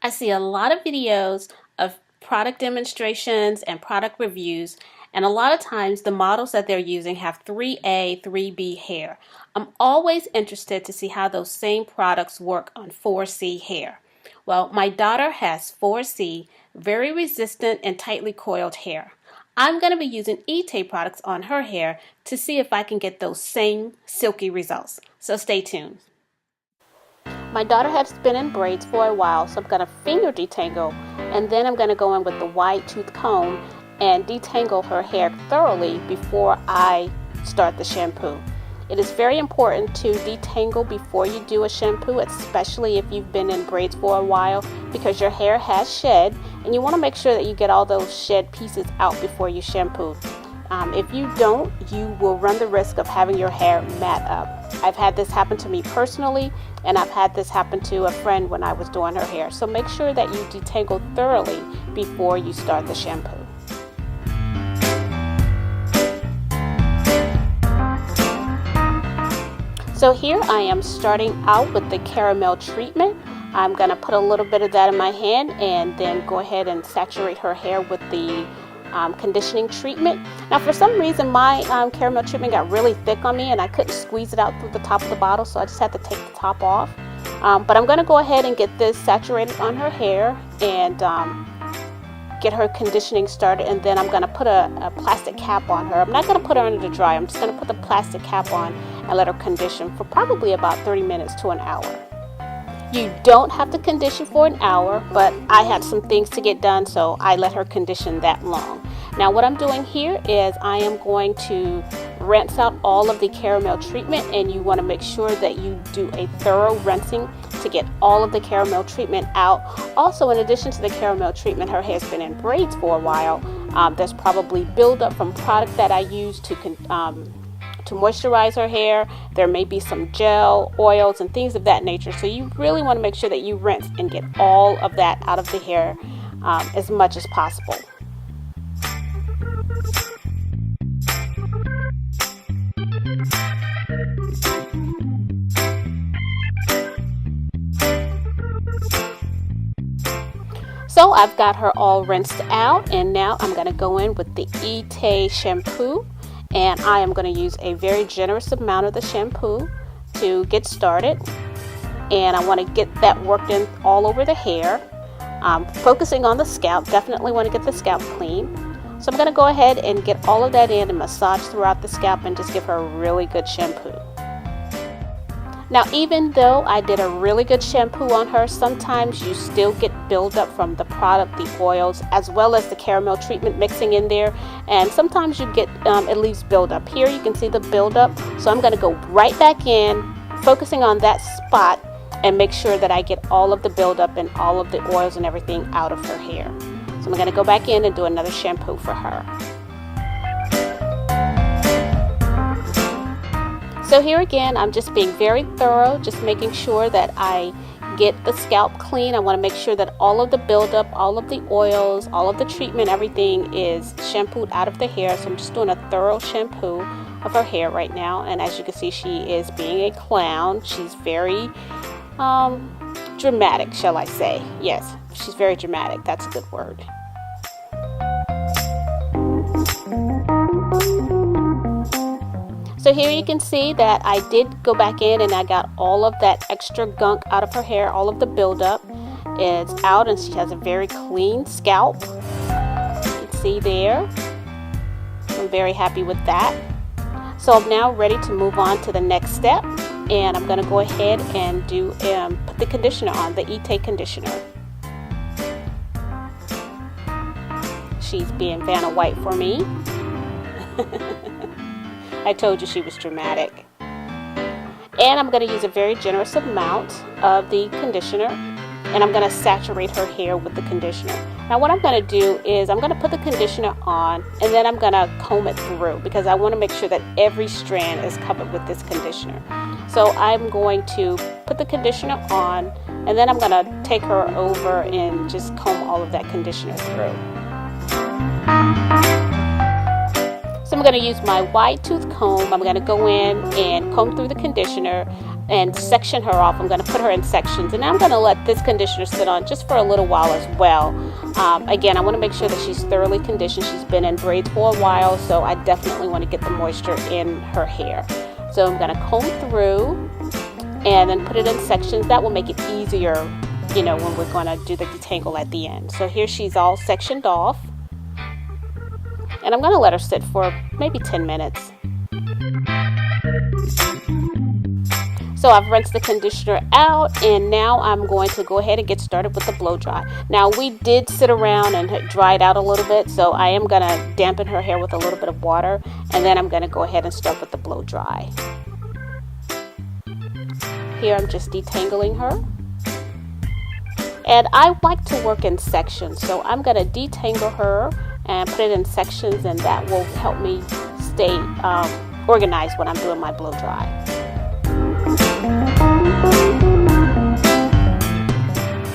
I see a lot of videos of product demonstrations and product reviews, and a lot of times the models that they're using have 3A, 3B hair. I'm always interested to see how those same products work on 4C hair. Well, my daughter has 4C, very resistant and tightly coiled hair. I'm going to be using Etae products on her hair to see if I can get those same silky results. So stay tuned. My daughter has been in braids for a while, so I'm going to finger detangle, and then I'm going to go in with the wide tooth comb and detangle her hair thoroughly before I start the shampoo. It is very important to detangle before you do a shampoo, especially if you've been in braids for a while, because your hair has shed and you want to make sure that you get all those shed pieces out before you shampoo. If you don't, you will run the risk of having your hair mat up. I've had this happen to me personally, and I've had this happen to a friend when I was doing her hair. So make sure that you detangle thoroughly before you start the shampoo. So here I am starting out with the caramel treatment. I'm going to put a little bit of that in my hand and then go ahead and saturate her hair with the conditioning treatment. Now for some reason my caramel treatment got really thick on me and I couldn't squeeze it out through the top of the bottle, so I just had to take the top off. But I'm going to go ahead and get this saturated on her hair and get her conditioning started, and then I'm going to put a plastic cap on her. I'm not going to put her under the dryer. I'm just going to put the plastic cap on and let her condition for probably about 30 minutes to an hour. You don't have to condition for an hour, but I had some things to get done, so I let her condition that long. Now what I'm doing here is I am going to rinse out all of the caramel treatment, and you want to make sure that you do a thorough rinsing to get all of the caramel treatment out. Also, in addition to the caramel treatment, her hair's been in braids for a while. There's probably buildup from product that I use to moisturize her hair. There may be some gel, oils, and things of that nature. So you really want to make sure that you rinse and get all of that out of the hair as much as possible. So I've got her all rinsed out, and now I'm going to go in with the Etae shampoo. And I am going to use a very generous amount of the shampoo to get started. And I want to get that worked in all over the hair. Focusing on the scalp, definitely want to get the scalp clean. So I'm going to go ahead and get all of that in and massage throughout the scalp and just give her a really good shampoo. Now, even though I did a really good shampoo on her, sometimes you still get buildup from the product, the oils, as well as the caramel treatment mixing in there. And sometimes you get, it leaves buildup. Here you can see the buildup. So I'm going to go right back in, focusing on that spot, and make sure that I get all of the buildup and all of the oils and everything out of her hair. So I'm going to go back in and do another shampoo for her. So here again, I'm just being very thorough, just making sure that I get the scalp clean. I want to make sure that all of the buildup, all of the oils, all of the treatment, everything is shampooed out of the hair. So I'm just doing a thorough shampoo of her hair right now. And as you can see, she is being a clown. She's very dramatic, shall I say. Yes, she's very dramatic. That's a good word. So here you can see that I did go back in and I got all of that extra gunk out of her hair, all of the buildup is out, and she has a very clean scalp. You can see there. I'm very happy with that. So I'm now ready to move on to the next step, and I'm going to go ahead and do put the conditioner on, the Etae conditioner. She's being Vanna White for me. I told you she was dramatic. And I'm going to use a very generous amount of the conditioner, and I'm going to saturate her hair with the conditioner. Now what I'm going to do is I'm going to put the conditioner on, and then I'm going to comb it through because I want to make sure that every strand is covered with this conditioner. So I'm going to put the conditioner on, and then I'm going to take her over and just comb all of that conditioner through. So I'm going to use my wide tooth comb. I'm going to go in and comb through the conditioner. and section her off. I'm going to put her in sections, and I'm going to let this conditioner sit on just for a little while as well. Again, I want to make sure that she's thoroughly conditioned. She's been in braids for a while, so I definitely want to get the moisture in her hair. So I'm going to comb through and then put it in sections. That will make it easier, you know, when we're going to do the detangle at the end. So here she's all sectioned off, and I'm going to let her sit for maybe 10 minutes. So I've rinsed the conditioner out, and now I'm going to go ahead and get started with the blow dry. Now, we did sit around and dry it out a little bit, so I am going to dampen her hair with a little bit of water, and then I'm going to go ahead and start with the blow dry. Here I'm just detangling her. And I like to work in sections, so I'm going to detangle her and put it in sections, and that will help me stay organized when I'm doing my blow dry.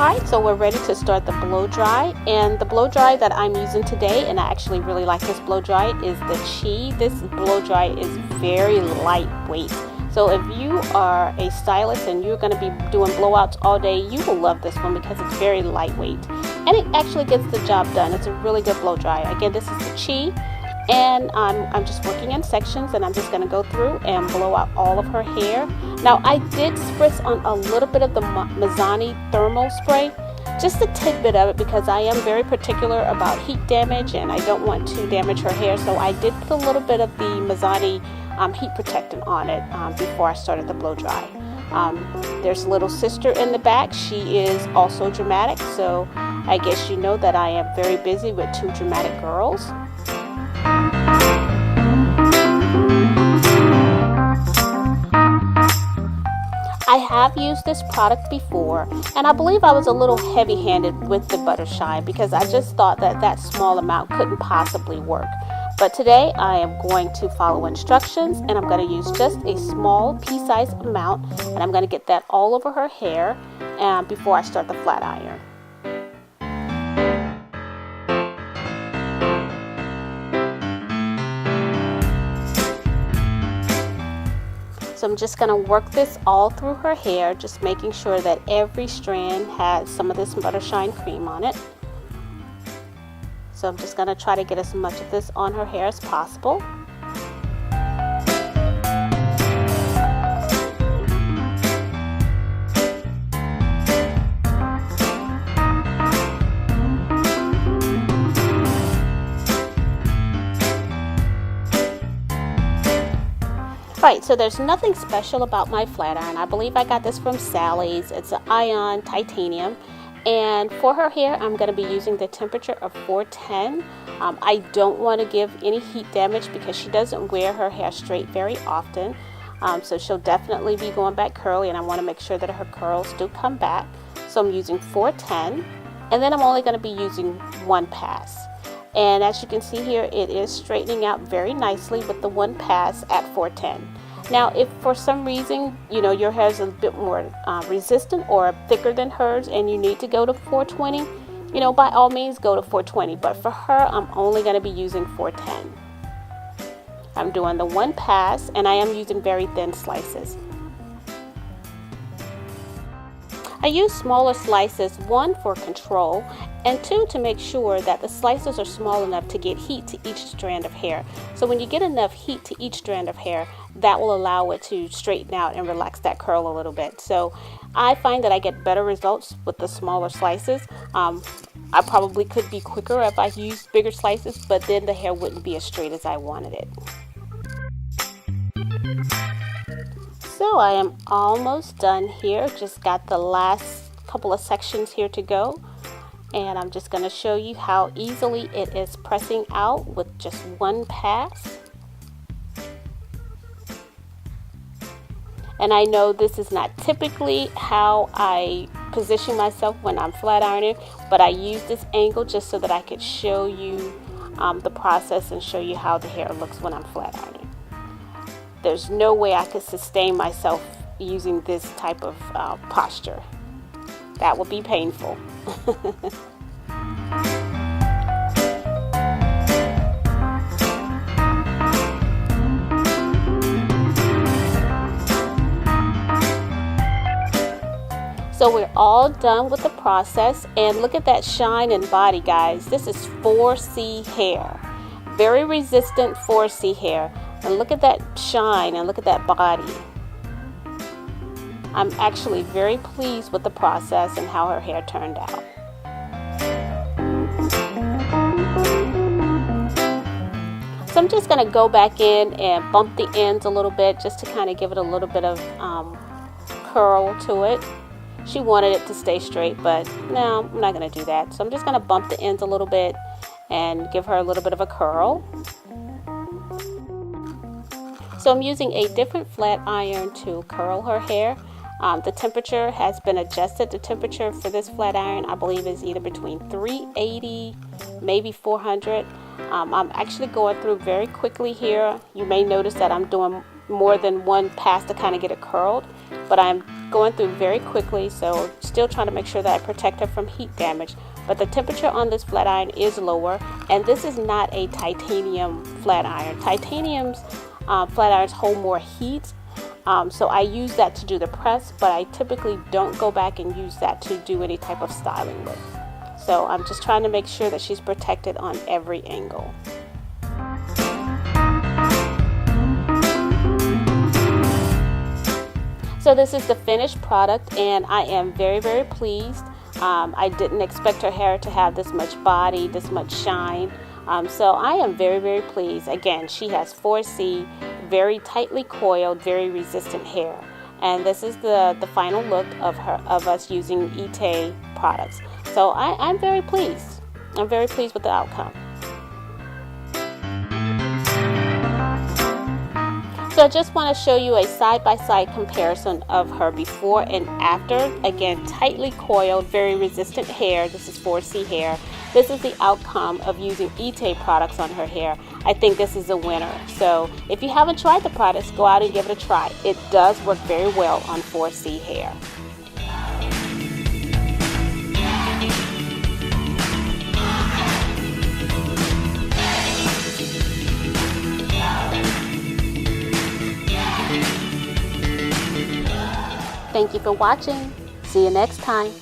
Alright, so we're ready to start the blow dry, and the blow dry that I'm using today, and I actually really like this blow dry, is the Chi. This blow dry is very lightweight. So if you are a stylist and you're going to be doing blowouts all day, you will love this one because it's very lightweight. And it actually gets the job done. It's a really good blow dry. Again, this is the Chi. And I'm just working in sections, and I'm just going to go through and blow out all of her hair. Now, I did spritz on a little bit of the Mizani thermal spray, just a tidbit of it, because I am very particular about heat damage and I don't want to damage her hair. So I did put a little bit of the Mizani heat protectant on it before I started the blow dry. There's little sister in the back. She is also dramatic, so I guess you know that I am very busy with two dramatic girls. I have used this product before, and I believe I was a little heavy-handed with the butter shine because I just thought that that small amount couldn't possibly work. But today I am going to follow instructions, and I'm going to use just a small pea-sized amount, and I'm going to get that all over her hair before I start the flat iron. So I'm just going to work this all through her hair, just making sure that every strand has some of this butter shine cream on it. So I'm just going to try to get as much of this on her hair as possible. Right, so there's nothing special about my flat iron. I believe I got this from Sally's. It's an ion titanium. And for her hair, I'm going to be using the temperature of 410. I don't want to give any heat damage because she doesn't wear her hair straight very often. So she'll definitely be going back curly, and I want to make sure that her curls do come back. So I'm using 410, and then I'm only going to be using one pass. And as you can see here, it is straightening out very nicely with the one pass at 410. Now, if for some reason, you know, your hair is a bit more resistant or thicker than hers and you need to go to 420, you know, by all means go to 420. But for her, I'm only going to be using 410. I'm doing the one pass, and I am using very thin slices. I use smaller slices, one for control, and two to make sure that the slices are small enough to get heat to each strand of hair. So when you get enough heat to each strand of hair, that will allow it to straighten out and relax that curl a little bit. So I find that I get better results with the smaller slices. I probably could be quicker if I used bigger slices, but then the hair wouldn't be as straight as I wanted it. So I am almost done here. Just got the last couple of sections here to go. And I'm just going to show you how easily it is pressing out with just one pass. And I know this is not typically how I position myself when I'm flat ironing, but I use this angle just so that I could show you the process and show you how the hair looks when I'm flat ironing. There's no way I could sustain myself using this type of posture. That would be painful. So we're all done with the process, and look at that shine and body, guys. This is 4C hair, very resistant 4C hair, and look at that shine and look at that body. I'm actually very pleased with the process and how her hair turned out. So I'm just going to go back in and bump the ends a little bit just to kind of give it a little bit of curl to it. She wanted it to stay straight, but no, I'm not going to do that. So I'm just going to bump the ends a little bit and give her a little bit of a curl. So I'm using a different flat iron to curl her hair. The temperature has been adjusted. The temperature for this flat iron, I believe, is either between 380, maybe 400. I'm actually going through very quickly here. You may notice that I'm doing more than one pass to kind of get it curled, but I'm going through very quickly, so still trying to make sure that I protect her from heat damage. But the temperature on this flat iron is lower, and this is not a titanium flat iron. Titanium's flat irons hold more heat, so I use that to do the press, but I typically don't go back and use that to do any type of styling with. So I'm just trying to make sure that she's protected on every angle. So this is the finished product, and I am very, very pleased. I didn't expect her hair to have this much body, this much shine. So I am very, very pleased. Again, she has 4C, very tightly coiled, very resistant hair. And this is the final look of us using Etae products. So I'm very pleased. I'm very pleased with the outcome. So I just want to show you a side-by-side comparison of her before and after. Again, tightly coiled, very resistant hair. This is 4C hair. This is the outcome of using Etae products on her hair. I think this is a winner. So if you haven't tried the products, go out and give it a try. It does work very well on 4C hair. Thank you for watching. See you next time.